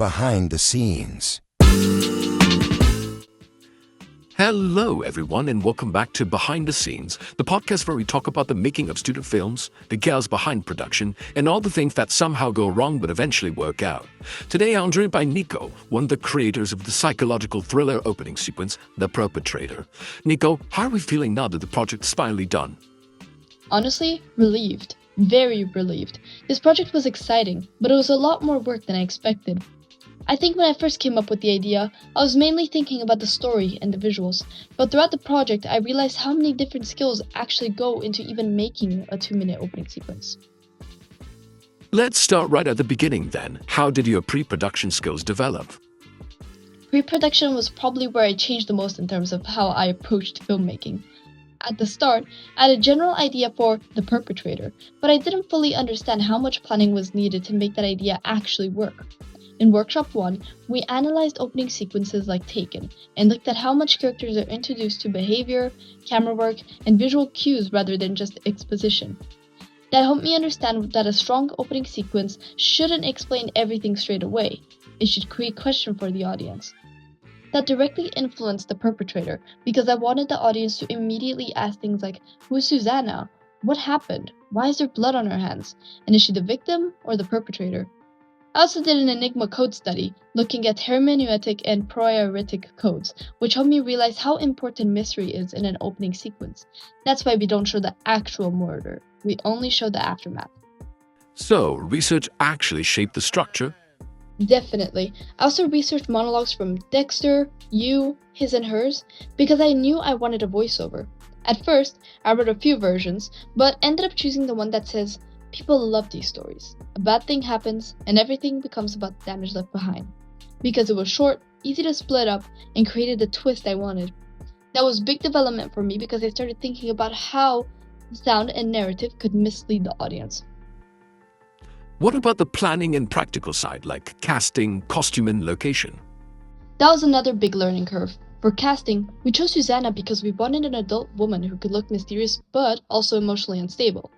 behind the scenes. Hello, everyone, and welcome back to Behind the Scenes, the podcast where we talk about the making of student films, the chaos behind production, and all the things that somehow go wrong but eventually work out. Today, I'm joined by Niko, one of the creators of the psychological thriller opening sequence, The Perpetrator. Niko, how are we feeling now that the project's finally done? Honestly, relieved. Very relieved. This project was exciting, but it was a lot more work than I expected. I think when I first came up with the idea, I was mainly thinking about the story and the visuals, but throughout the project I realized how many different skills actually go into even making a 2-minute opening sequence. Let's start right at the beginning then. How did your pre-production skills develop? Pre-production was probably where I changed the most in terms of how I approached filmmaking. At the start, I had a general idea for The Perpetrator, but I didn't fully understand how much planning was needed to make that idea actually work. In Workshop 1, we analyzed opening sequences like Taken, and looked at how much characters are introduced to behavior, camera work, and visual cues rather than just exposition. That helped me understand that a strong opening sequence shouldn't explain everything straight away. It should create question for the audience. That directly influenced The Perpetrator, because I wanted the audience to immediately ask things like, who is Susanna? What happened? Why is there blood on her hands? And is she the victim or the perpetrator? I also did an Enigma code study, looking at hermeneutic and proiretic codes, which helped me realize how important mystery is in an opening sequence. That's why we don't show the actual murder, we only show the aftermath. So, research actually shaped the structure? Definitely. I also researched monologues from Dexter, You, His and Hers, because I knew I wanted a voiceover. At first, I wrote a few versions, but ended up choosing the one that says, people love these stories. A bad thing happens, and everything becomes about the damage left behind. Because it was short, easy to split up, and created the twist I wanted. That was big development for me because I started thinking about how sound and narrative could mislead the audience. What about the planning and practical side, like casting, costume, and location? That was another big learning curve. For casting, we chose Susanna because we wanted an adult woman who could look mysterious but also emotionally unstable.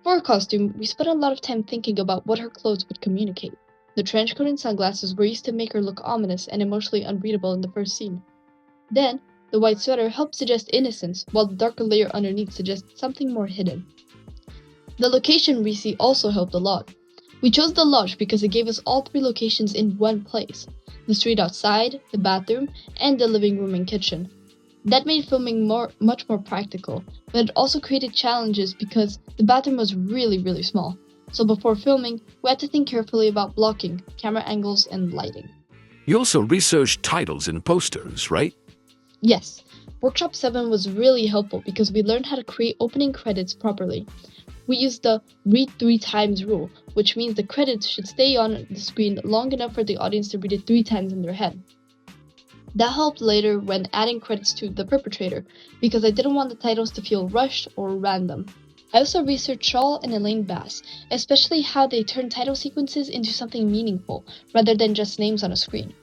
For her costume, we spent a lot of time thinking about what her clothes would communicate. The trench coat and sunglasses were used to make her look ominous and emotionally unreadable in the first scene. Then, the white sweater helped suggest innocence, while the darker layer underneath suggested something more hidden. The location we see also helped a lot. We chose the lodge because it gave us all 3 locations in one place: the street outside, the bathroom, and the living room and kitchen. That made filming much more practical, but it also created challenges because the bathroom was really small. So before filming, we had to think carefully about blocking, camera angles, and lighting. You also researched titles and posters, right? Yes, Workshop 7 was really helpful because we learned how to create opening credits properly. We used the read 3 times rule, which means the credits should stay on the screen long enough for the audience to read it 3 times in their head. That helped later when adding credits to The Perpetrator, because I didn't want the titles to feel rushed or random. I also researched Shaw and Elaine Bass, especially how they turn title sequences into something meaningful, rather than just names on a screen.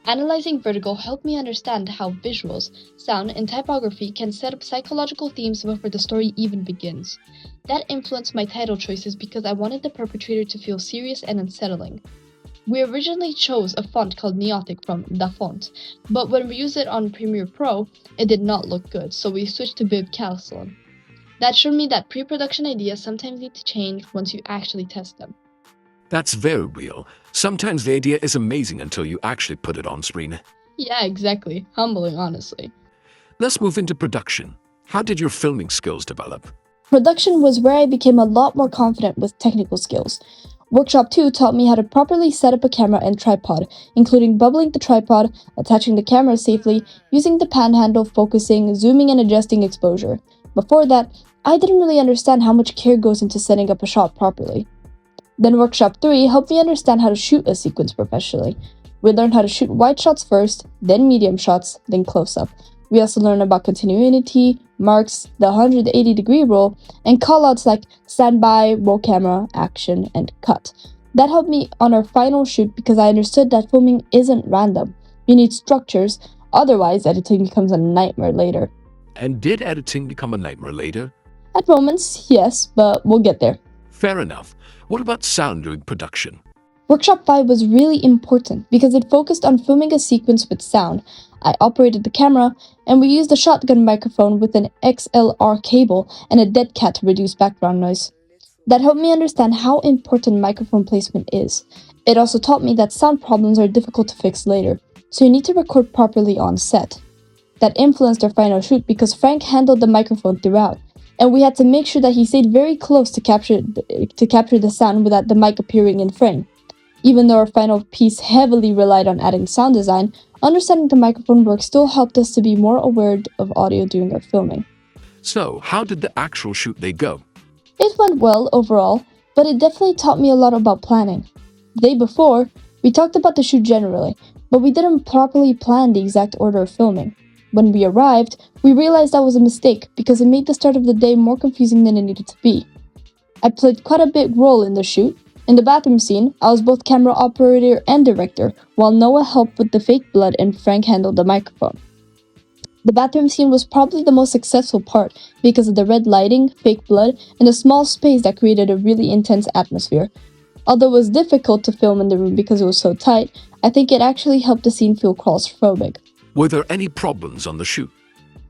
Analyzing Vertigo helped me understand how visuals, sound, and typography can set up psychological themes before the story even begins. That influenced my title choices because I wanted The Perpetrator to feel serious and unsettling. We originally chose a font called Neotic from Da Font, but when we used it on Premiere Pro, it did not look good, so we switched to Viv Calcelon. That showed me that pre-production ideas sometimes need to change once you actually test them. That's very real. Sometimes the idea is amazing until you actually put it on screen. Yeah, exactly. Humbling, honestly. Let's move into production. How did your filming skills develop? Production was where I became a lot more confident with technical skills. Workshop 2 taught me how to properly set up a camera and tripod, including bubbling the tripod, attaching the camera safely, using the panhandle, focusing, zooming, and adjusting exposure. Before that, I didn't really understand how much care goes into setting up a shot properly. Then Workshop 3 helped me understand how to shoot a sequence professionally. We learned how to shoot wide shots first, then medium shots, then close-up. We also learned about continuity, marks, the 180-degree rule, and callouts like standby, roll camera, action, and cut. That helped me on our final shoot because I understood that filming isn't random. You need structures, otherwise editing becomes a nightmare later. And did editing become a nightmare later? At moments, yes, but we'll get there. Fair enough. What about sound during production? Workshop 5 was really important because it focused on filming a sequence with sound. I operated the camera, and we used a shotgun microphone with an XLR cable and a dead cat to reduce background noise. That helped me understand how important microphone placement is. It also taught me that sound problems are difficult to fix later, so you need to record properly on set. That influenced our final shoot because Frank handled the microphone throughout, and we had to make sure that he stayed very close to capture the sound without the mic appearing in frame. Even though our final piece heavily relied on adding sound design, understanding the microphone work still helped us to be more aware of audio during our filming. So, how did the actual shoot day go? It went well overall, but it definitely taught me a lot about planning. The day before, we talked about the shoot generally, but we didn't properly plan the exact order of filming. When we arrived, we realized that was a mistake because it made the start of the day more confusing than it needed to be. I played quite a big role in the shoot. In the bathroom scene, I was both camera operator and director, while Noah helped with the fake blood and Frank handled the microphone. The bathroom scene was probably the most successful part because of the red lighting, fake blood, and the small space that created a really intense atmosphere. Although it was difficult to film in the room because it was so tight, I think it actually helped the scene feel claustrophobic. Were there any problems on the shoot?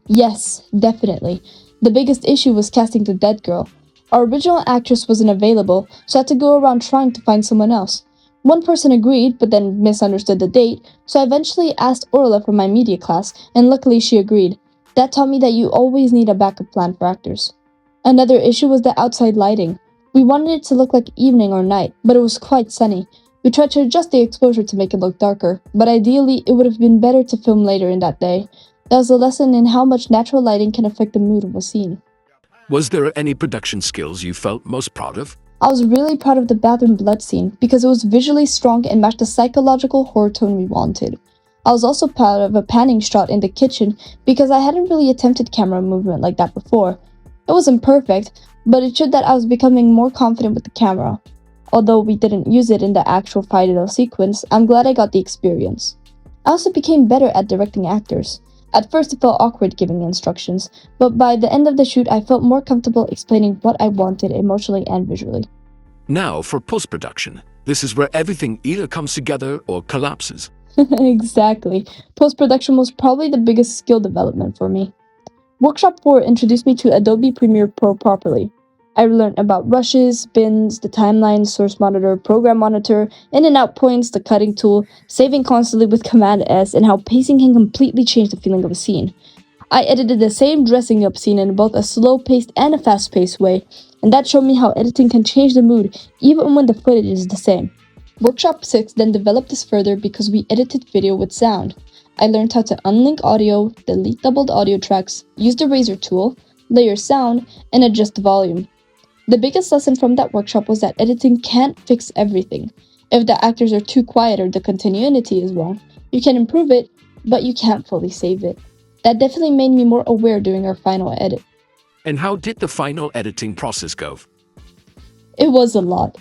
Yes, definitely. The biggest issue was casting the dead girl. Our original actress wasn't available, so I had to go around trying to find someone else. One person agreed, but then misunderstood the date, so I eventually asked Orla from my media class, and luckily she agreed. That taught me that you always need a backup plan for actors. Another issue was the outside lighting. We wanted it to look like evening or night, but it was quite sunny. We tried to adjust the exposure to make it look darker, but ideally it would have been better to film later in that day. That was a lesson in how much natural lighting can affect the mood of a scene. Was there any production skills you felt most proud of? I was really proud of the bathroom blood scene because it was visually strong and matched the psychological horror tone we wanted. I was also proud of a panning shot in the kitchen because I hadn't really attempted camera movement like that before. It wasn't perfect, but it showed that I was becoming more confident with the camera. Although we didn't use it in the actual final sequence, I'm glad I got the experience. I also became better at directing actors. At first it felt awkward giving instructions, but by the end of the shoot I felt more comfortable explaining what I wanted emotionally and visually. Now for post-production. This is where everything either comes together or collapses. Exactly. Post-production was probably the biggest skill development for me. Workshop 4 introduced me to Adobe Premiere Pro properly. I learned about rushes, bins, the timeline, source monitor, program monitor, in and out points, the cutting tool, saving constantly with Command S, and how pacing can completely change the feeling of a scene. I edited the same dressing up scene in both a slow-paced and a fast-paced way, and that showed me how editing can change the mood even when the footage is the same. Workshop 6 then developed this further because we edited video with sound. I learned how to unlink audio, delete doubled audio tracks, use the razor tool, layer sound, and adjust the volume. The biggest lesson from that workshop was that editing can't fix everything. If the actors are too quiet or the continuity is wrong, you can improve it, but you can't fully save it. That definitely made me more aware during our final edit. And how did the final editing process go? It was a lot.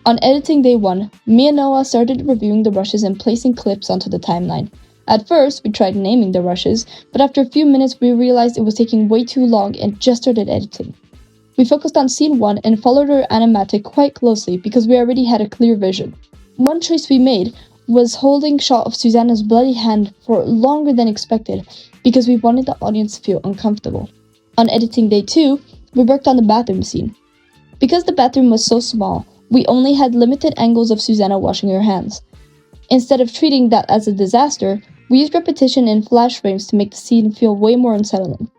On editing day 1, me and Noah started reviewing the rushes and placing clips onto the timeline. At first, we tried naming the rushes, but after a few minutes we realized it was taking way too long and just started editing. We focused on scene 1 and followed our animatic quite closely because we already had a clear vision. One choice we made was holding shot of Susanna's bloody hand for longer than expected because we wanted the audience to feel uncomfortable. On editing day 2, we worked on the bathroom scene. Because the bathroom was so small, we only had limited angles of Susanna washing her hands. Instead of treating that as a disaster, we used repetition and flash frames to make the scene feel way more unsettling.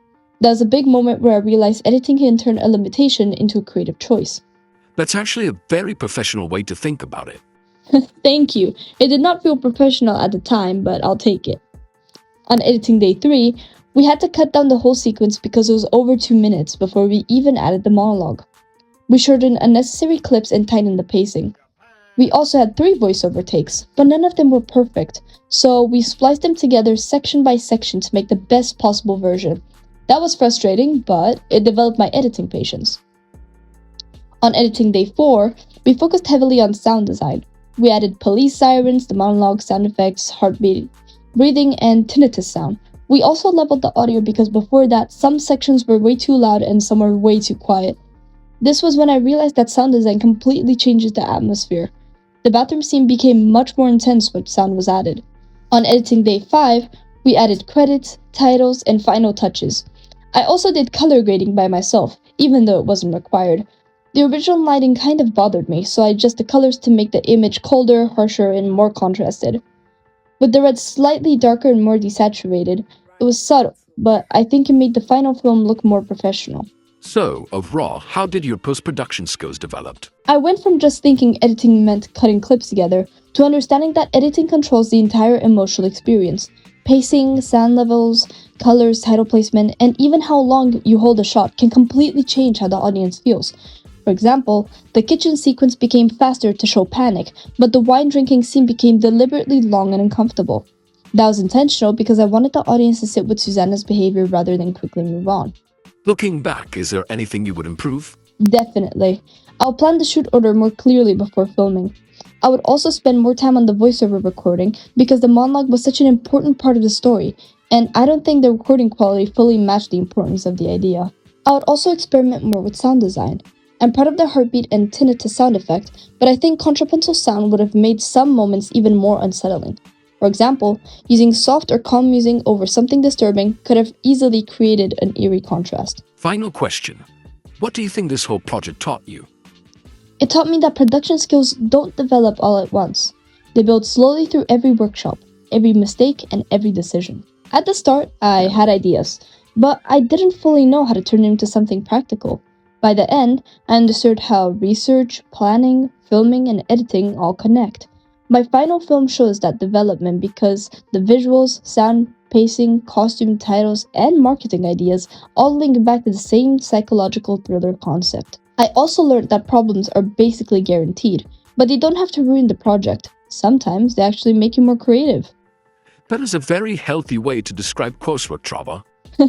That was a big moment where I realized editing can turn a limitation into a creative choice. That's actually a very professional way to think about it. Thank you. It did not feel professional at the time, but I'll take it. On editing day 3, we had to cut down the whole sequence because it was over 2 minutes before we even added the monologue. We shortened unnecessary clips and tightened the pacing. We also had 3 voiceover takes, but none of them were perfect, so we spliced them together section by section to make the best possible version. That was frustrating, but it developed my editing patience. On editing day 4, we focused heavily on sound design. We added police sirens, the monologue, sound effects, heartbeat, breathing, and tinnitus sound. We also leveled the audio because before that, some sections were way too loud and some were way too quiet. This was when I realized that sound design completely changes the atmosphere. The bathroom scene became much more intense when sound was added. On editing day 5, we added credits, titles, and final touches. I also did color grading by myself, even though it wasn't required. The original lighting kind of bothered me, so I adjusted the colors to make the image colder, harsher, and more contrasted. With the red slightly darker and more desaturated, it was subtle, but I think it made the final film look more professional. So, overall, how did your post-production skills develop? I went from just thinking editing meant cutting clips together to understanding that editing controls the entire emotional experience. Pacing, sound levels, colors, title placement, and even how long you hold a shot can completely change how the audience feels. For example, the kitchen sequence became faster to show panic, but the wine drinking scene became deliberately long and uncomfortable. That was intentional because I wanted the audience to sit with Susanna's behavior rather than quickly move on. Looking back, is there anything you would improve? Definitely. I'll plan the shoot order more clearly before filming. I would also spend more time on the voiceover recording because the monologue was such an important part of the story, and I don't think the recording quality fully matched the importance of the idea. I would also experiment more with sound design. I'm proud of the heartbeat and tinnitus sound effect, but I think contrapuntal sound would have made some moments even more unsettling. For example, using soft or calm music over something disturbing could have easily created an eerie contrast. Final question. What do you think this whole project taught you? It taught me that production skills don't develop all at once. They build slowly through every workshop, every mistake, and every decision. At the start, I had ideas, but I didn't fully know how to turn them into something practical. By the end, I understood how research, planning, filming, and editing all connect. My final film shows that development because the visuals, sound, pacing, costume, titles, and marketing ideas all link back to the same psychological thriller concept. I also learned that problems are basically guaranteed, but they don't have to ruin the project. Sometimes they actually make you more creative. That is a very healthy way to describe coursework, Trava.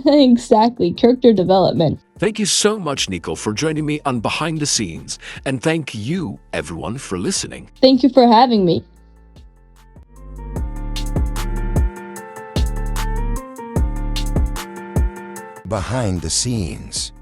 Exactly, character development. Thank you so much, Niko, for joining me on Behind the Scenes. And thank you, everyone, for listening. Thank you for having me. Behind the scenes.